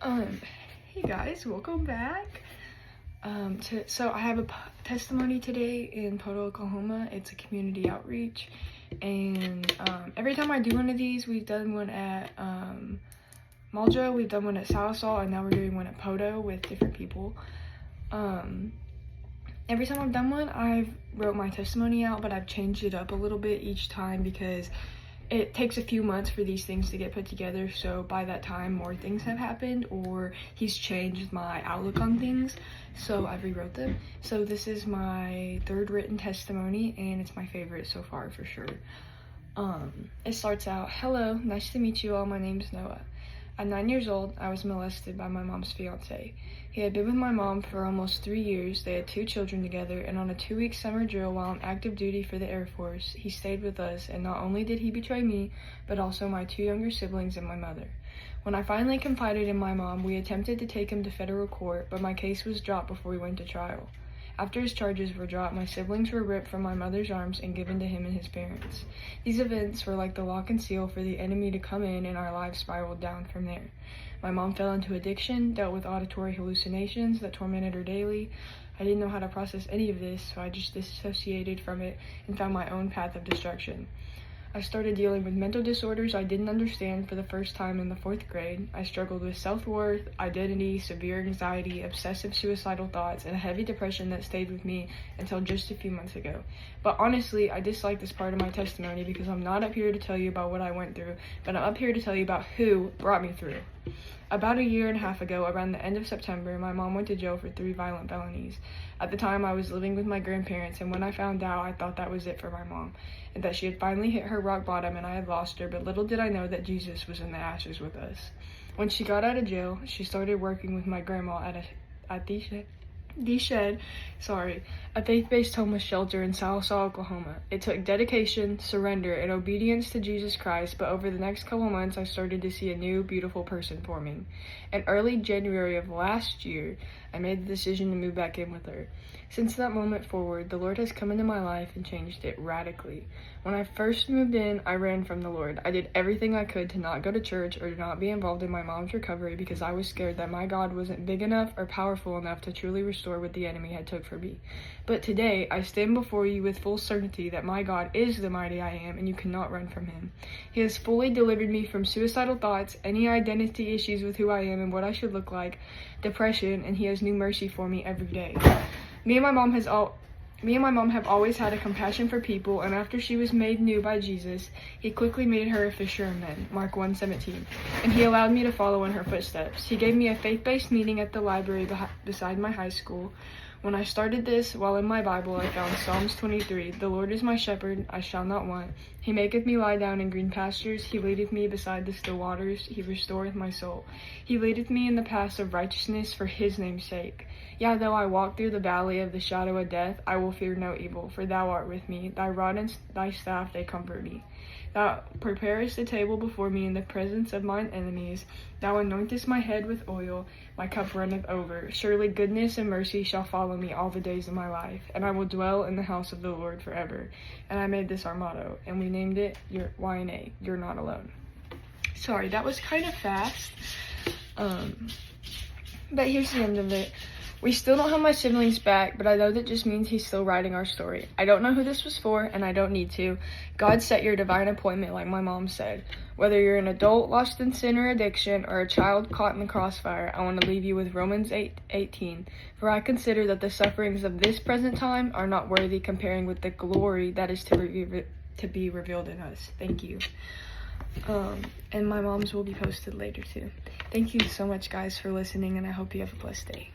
Hey guys, welcome back. So I have a testimony today in Poteau, Oklahoma. It's a community outreach, and every time I do one of these, we've done one at Muldrow, we've done one at Salisal, and now we're doing one at Poteau with different people. Every time I've done one, I've wrote my testimony out, but I've changed it up a little bit each time because it takes a few months for these things to get put together, so by that time more things have happened or he's changed my outlook on things, so I rewrote them. So this is my third written testimony and it's my favorite so far for sure. It starts out, "Hello, nice to meet you all, my name's Noah. At 9 years old, I was molested by my mom's fiance. He had been with my mom for almost 3 years, they had 2 children together, and on a 2-week summer drill while on active duty for the Air Force, he stayed with us, and not only did he betray me, but also my 2 younger siblings and my mother. When I finally confided in my mom, we attempted to take him to federal court, but my case was dropped before we went to trial. After his charges were dropped, my siblings were ripped from my mother's arms and given to him and his parents. These events were like the lock and seal for the enemy to come in, and our lives spiraled down from there. My mom fell into addiction, dealt with auditory hallucinations that tormented her daily. I didn't know how to process any of this, so I just disassociated from it and found my own path of destruction. I started dealing with mental disorders I didn't understand for the first time in the 4th grade. I struggled with self-worth, identity, severe anxiety, obsessive suicidal thoughts, and a heavy depression that stayed with me until just a few months ago. But honestly, I dislike this part of my testimony because I'm not up here to tell you about what I went through, but I'm up here to tell you about who brought me through. About 1.5 years ago, around the end of September, my mom went to jail for 3 violent felonies. At the time, I was living with my grandparents, and when I found out, I thought that was it for my mom, and that she had finally hit her rock bottom and I had lost her, but little did I know that Jesus was in the ashes with us. When she got out of jail, she started working with my grandma at a faith-based homeless shelter in Salisal, Oklahoma. It took dedication, surrender, and obedience to Jesus Christ, but over the next couple months, I started to see a new, beautiful person forming. In early January of last year, I made the decision to move back in with her. Since that moment forward, the Lord has come into my life and changed it radically. When I first moved in, I ran from the Lord. I did everything I could to not go to church or to not be involved in my mom's recovery because I was scared that my God wasn't big enough or powerful enough to truly restore what the enemy had took from me. But today, I stand before you with full certainty that my God is the mighty I am, and you cannot run from him. He has fully delivered me from suicidal thoughts, any identity issues with who I am and what I should look like, depression, and he has new mercy for me every day. Me and my mom have always had a compassion for people, and after she was made new by Jesus, he quickly made her a fisher of men, Mark 1:17, and he allowed me to follow in her footsteps. He gave me a faith-based meeting at the library beside my high school. When I started this, while in my Bible, I found Psalms 23, "The Lord is my shepherd, I shall not want. He maketh me lie down in green pastures. He leadeth me beside the still waters. He restoreth my soul. He leadeth me in the paths of righteousness for his name's sake. Yea, though I walk through the valley of the shadow of death, I will fear no evil, for thou art with me. Thy rod and thy staff, they comfort me. Thou preparest a table before me in the presence of mine enemies. Thou anointest my head with oil, my cup runneth over. Surely goodness and mercy shall follow me all the days of my life, and I will dwell in the house of the Lord forever." And I made this our motto, and we named it YNA, You're Not Alone. Sorry, that was kind of fast. But here's the end of it. We still don't have my siblings back, but I know that just means he's still writing our story. I don't know who this was for, and I don't need to. God set your divine appointment like my mom said. Whether you're an adult lost in sin or addiction, or a child caught in the crossfire, I want to leave you with Romans 8:18. "For I consider that the sufferings of this present time are not worthy comparing with the glory that is to be revealed in us." Thank you. And my mom's will be posted later too. Thank you so much, guys, for listening, and I hope you have a blessed day.